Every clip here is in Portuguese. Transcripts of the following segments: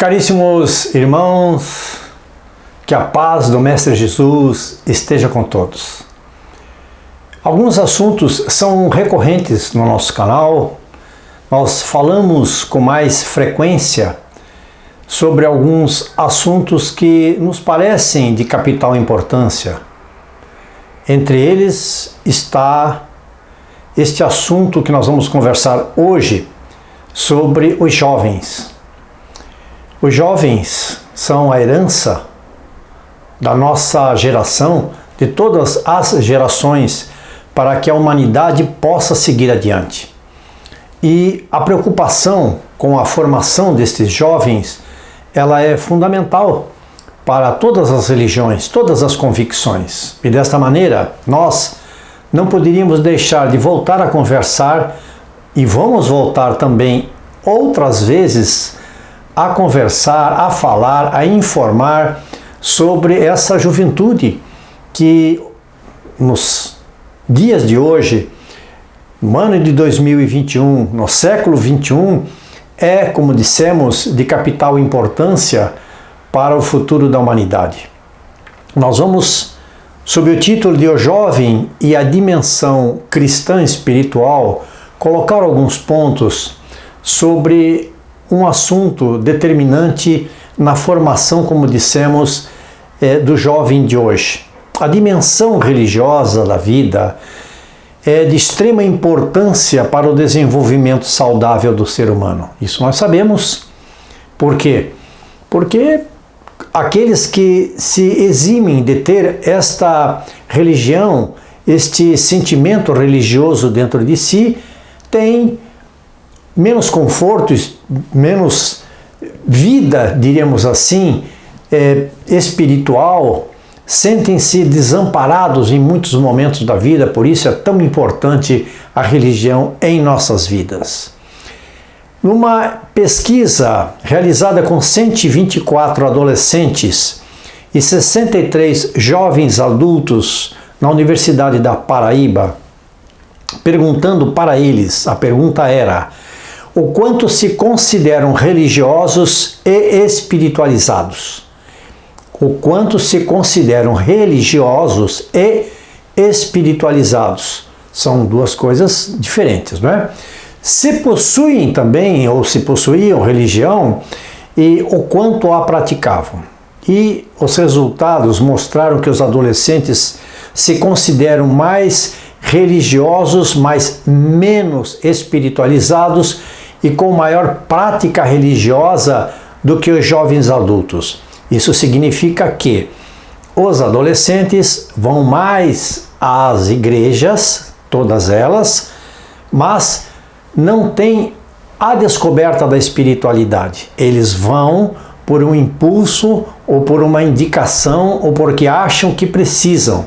Caríssimos irmãos, que a paz do Mestre Jesus esteja com todos. Alguns assuntos são recorrentes no nosso canal. Nós falamos com mais frequência sobre alguns assuntos que nos parecem de capital importância. Entre eles está este assunto que nós vamos conversar hoje sobre os jovens. Os jovens são a herança da nossa geração, de todas as gerações, para que a humanidade possa seguir adiante. E a preocupação com a formação destes jovens, ela é fundamental para todas as religiões, todas as convicções. E desta maneira, nós não poderíamos deixar de voltar a conversar, e vamos voltar também outras vezes a conversar, a falar, a informar sobre essa juventude que nos dias de hoje, no ano de 2021, no século 21, é, como dissemos, de capital importância para o futuro da humanidade. Nós vamos, sob o título de O Jovem e a Dimensão Cristã Espiritual, colocar alguns pontos sobre um assunto determinante na formação, como dissemos, do jovem de hoje. A dimensão religiosa da vida é de extrema importância para o desenvolvimento saudável do ser humano. Isso nós sabemos. Por quê? Porque aqueles que se eximem de ter esta religião, este sentimento religioso dentro de si, têm menos conforto, menos vida, diríamos assim, espiritual, sentem-se desamparados em muitos momentos da vida, por isso é tão importante a religião em nossas vidas. Numa pesquisa realizada com 124 adolescentes e 63 jovens adultos na Universidade da Paraíba, perguntando para eles, a pergunta era: o quanto se consideram religiosos e espiritualizados? O quanto se consideram religiosos e espiritualizados? São duas coisas diferentes, não é? Se possuem também, ou se possuíam religião, e o quanto a praticavam. E os resultados mostraram que os adolescentes se consideram mais religiosos, mas menos espiritualizados e com maior prática religiosa do que os jovens adultos. Isso significa que os adolescentes vão mais às igrejas, todas elas, mas não têm a descoberta da espiritualidade. Eles vão por um impulso ou por uma indicação ou porque acham que precisam,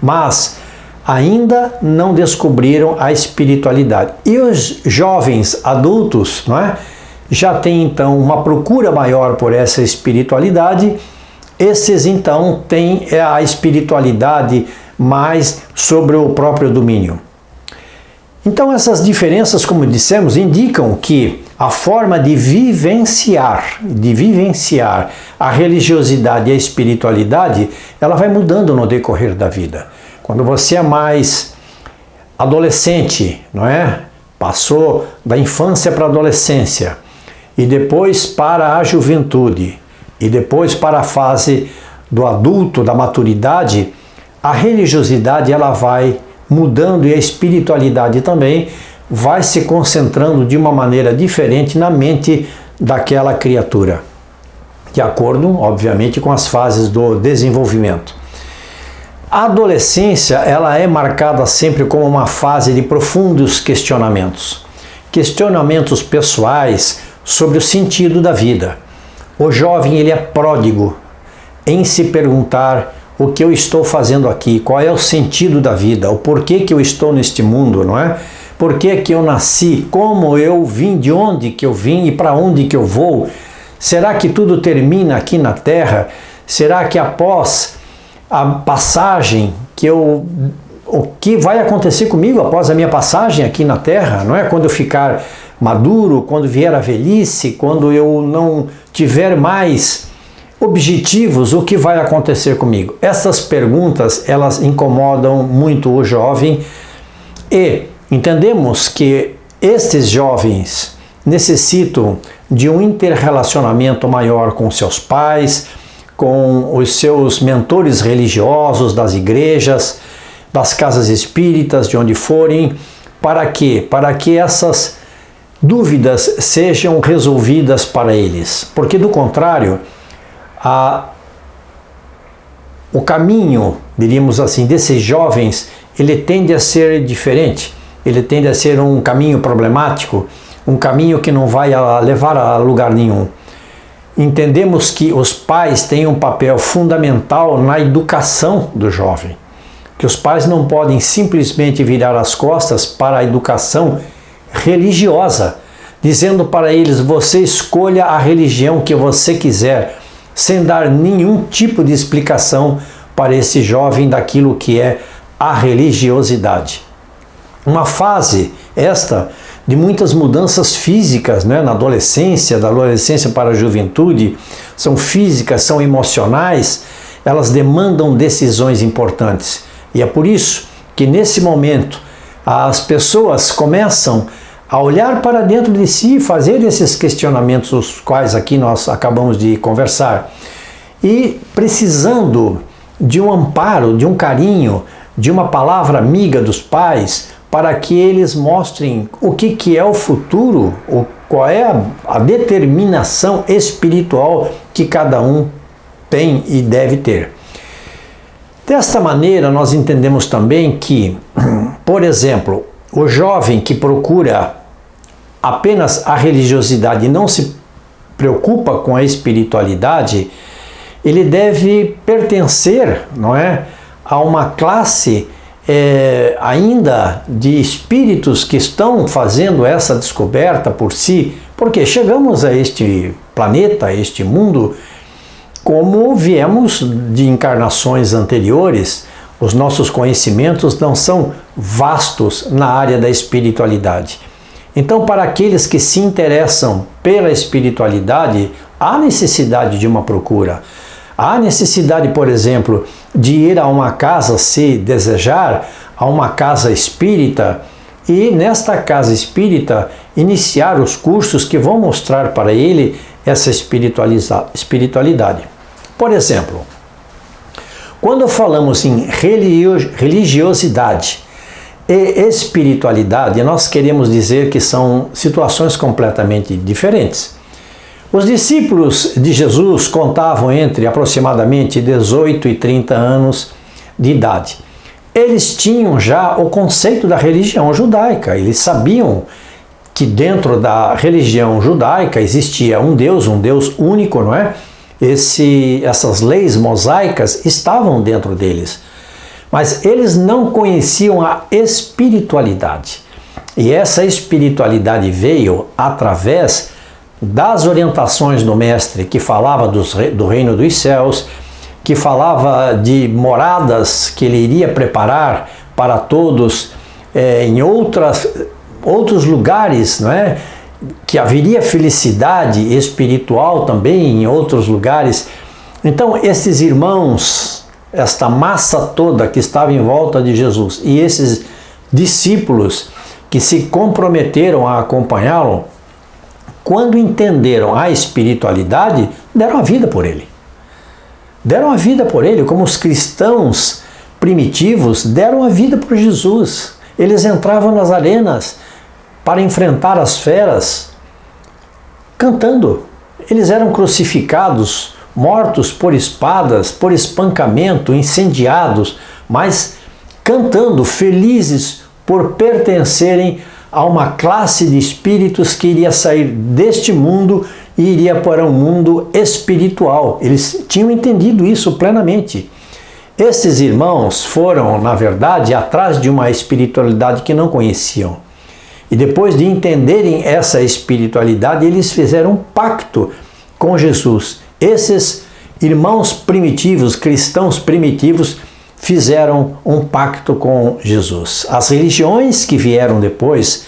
mas ainda não descobriram a espiritualidade. E os jovens adultos, não é? Já têm então uma procura maior por essa espiritualidade. Esses então têm a espiritualidade mais sobre o próprio domínio. Então essas diferenças, como dissemos, indicam que a forma de vivenciar a religiosidade e a espiritualidade, ela vai mudando no decorrer da vida. Quando você é mais adolescente, não é? Passou da infância para a adolescência, e depois para a juventude, e depois para a fase do adulto, da maturidade, a religiosidade ela vai mudando e a espiritualidade também vai se concentrando de uma maneira diferente na mente daquela criatura, de acordo, obviamente, com as fases do desenvolvimento. A adolescência ela é marcada sempre como uma fase de profundos questionamentos pessoais sobre o sentido da vida. O jovem ele é pródigo em se perguntar o que eu estou fazendo aqui, qual é o sentido da vida, o porquê que eu estou neste mundo, não é? Por que que eu nasci, como eu vim, de onde que eu vim e para onde que eu vou? Será que tudo termina aqui na Terra? Será que após a passagem que eu o que vai acontecer comigo após a minha passagem aqui na Terra, não é? Quando eu ficar maduro, quando vier a velhice, quando eu não tiver mais objetivos, o que vai acontecer comigo? Essas perguntas, elas incomodam muito o jovem e entendemos que estes jovens necessitam de um interrelacionamento maior com seus pais, com os seus mentores religiosos das igrejas, das casas espíritas, de onde forem, para quê? Para que essas dúvidas sejam resolvidas para eles. Porque do contrário, o caminho, diríamos assim, desses jovens, ele tende a ser diferente, ele tende a ser um caminho problemático, um caminho que não vai levar a lugar nenhum. Entendemos que os pais têm um papel fundamental na educação do jovem, que os pais não podem simplesmente virar as costas para a educação religiosa, dizendo para eles: você escolha a religião que você quiser, sem dar nenhum tipo de explicação para esse jovem daquilo que é a religiosidade. Uma fase esta de muitas mudanças físicas, né? Na adolescência, da adolescência para a juventude, são físicas, são emocionais, elas demandam decisões importantes. E é por isso que nesse momento as pessoas começam a olhar para dentro de si e fazer esses questionamentos, os quais aqui nós acabamos de conversar, e precisando de um amparo, de um carinho, de uma palavra amiga dos pais, para que eles mostrem o que é o futuro, qual é a determinação espiritual que cada um tem e deve ter. Desta maneira, nós entendemos também que, por exemplo, o jovem que procura apenas a religiosidade e não se preocupa com a espiritualidade, ele deve pertencer, não é, a uma classe ainda de espíritos que estão fazendo essa descoberta por si, porque chegamos a este planeta, a este mundo, como viemos de encarnações anteriores. Os nossos conhecimentos não são vastos na área da espiritualidade. Então, para aqueles que se interessam pela espiritualidade, há necessidade de uma procura. Há necessidade, por exemplo, de ir a uma casa, se desejar, a uma casa espírita, e nesta casa espírita iniciar os cursos que vão mostrar para ele essa espiritualidade. Por exemplo, quando falamos em religiosidade e espiritualidade, nós queremos dizer que são situações completamente diferentes. Os discípulos de Jesus contavam entre aproximadamente 18 e 30 anos de idade. Eles tinham já o conceito da religião judaica, eles sabiam que dentro da religião judaica existia um Deus único, não é? Essas leis mosaicas estavam dentro deles, mas eles não conheciam a espiritualidade. E essa espiritualidade veio através das orientações do Mestre, que falava do reino dos céus, que falava de moradas que ele iria preparar para todos em outros lugares, não é? Que haveria felicidade espiritual também em outros lugares. Então, esses irmãos, esta massa toda que estava em volta de Jesus e esses discípulos que se comprometeram a acompanhá-lo, quando entenderam a espiritualidade, deram a vida por ele. Deram a vida por ele, como os cristãos primitivos deram a vida por Jesus. Eles entravam nas arenas para enfrentar as feras cantando. Eles eram crucificados, mortos por espadas, por espancamento, incendiados, mas cantando, felizes por pertencerem a uma classe de espíritos que iria sair deste mundo e iria para um mundo espiritual. Eles tinham entendido isso plenamente. Esses irmãos foram, na verdade, atrás de uma espiritualidade que não conheciam. E depois de entenderem essa espiritualidade, eles fizeram um pacto com Jesus. Esses irmãos primitivos, cristãos primitivos, fizeram um pacto com Jesus. As religiões que vieram depois,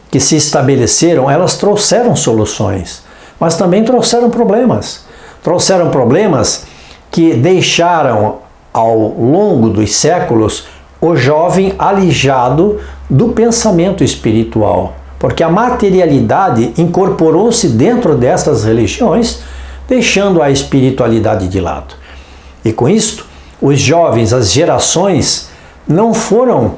que se estabeleceram, elas trouxeram soluções, mas também trouxeram problemas. Trouxeram problemas que deixaram, ao longo dos séculos, o jovem alijado do pensamento espiritual, porque a materialidade incorporou-se dentro dessas religiões, deixando a espiritualidade de lado. E com isto, os jovens, as gerações, não foram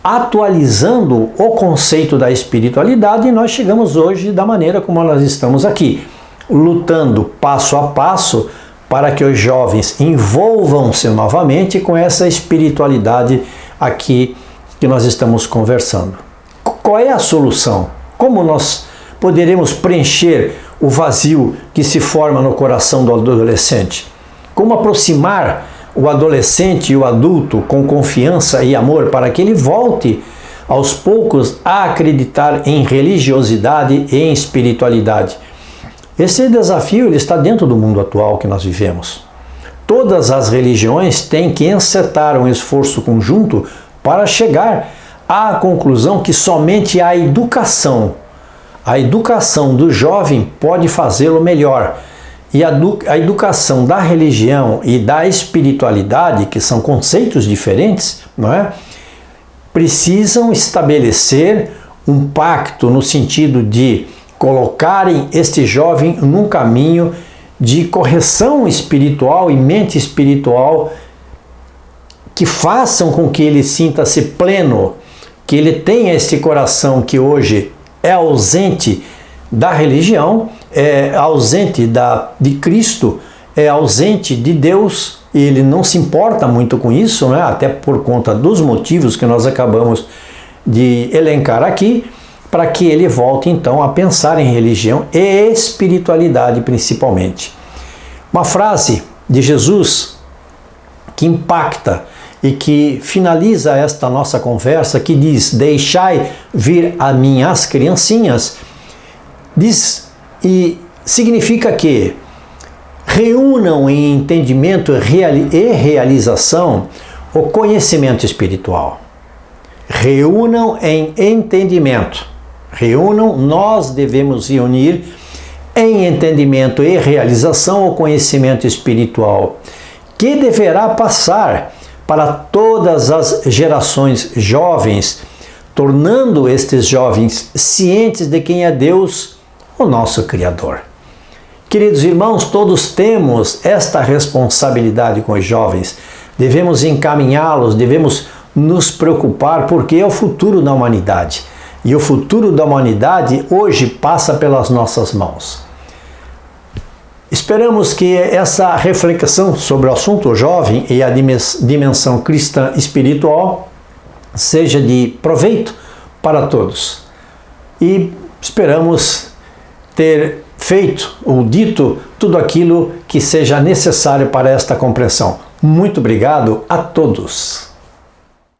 atualizando o conceito da espiritualidade e nós chegamos hoje da maneira como nós estamos aqui, lutando passo a passo para que os jovens envolvam-se novamente com essa espiritualidade aqui que nós estamos conversando. Qual é a solução? Como nós poderemos preencher o vazio que se forma no coração do adolescente? Como aproximar o adolescente e o adulto com confiança e amor para que ele volte aos poucos a acreditar em religiosidade e em espiritualidade? Esse desafio ele está dentro do mundo atual que nós vivemos. Todas as religiões têm que encetar um esforço conjunto para chegar à conclusão que somente a educação do jovem pode fazê-lo melhor. E a educação da religião e da espiritualidade, que são conceitos diferentes, não é? Precisam estabelecer um pacto no sentido de colocarem este jovem num caminho de correção espiritual e mente espiritual que façam com que ele sinta-se pleno, que ele tenha esse coração que hoje é ausente da religião, é ausente de Cristo, é ausente de Deus, e ele não se importa muito com isso, né? Até por conta dos motivos que nós acabamos de elencar aqui, para que ele volte então a pensar em religião e espiritualidade principalmente. Uma frase de Jesus que impacta e que finaliza esta nossa conversa, que diz: "Deixai vir a mim as criancinhas", diz e significa que reúnam em entendimento e realização o conhecimento espiritual. Reúnam em entendimento. Nós devemos reunir em entendimento e realização o conhecimento espiritual, que deverá passar para todas as gerações jovens, tornando estes jovens cientes de quem é Deus, o nosso Criador. Queridos irmãos, todos temos esta responsabilidade com os jovens. Devemos encaminhá-los, devemos nos preocupar, porque é o futuro da humanidade. E o futuro da humanidade hoje passa pelas nossas mãos. Esperamos que essa reflexão sobre o assunto jovem e a dimensão cristã espiritual seja de proveito para todos. E esperamos ter feito ou dito tudo aquilo que seja necessário para esta compreensão. Muito obrigado a todos.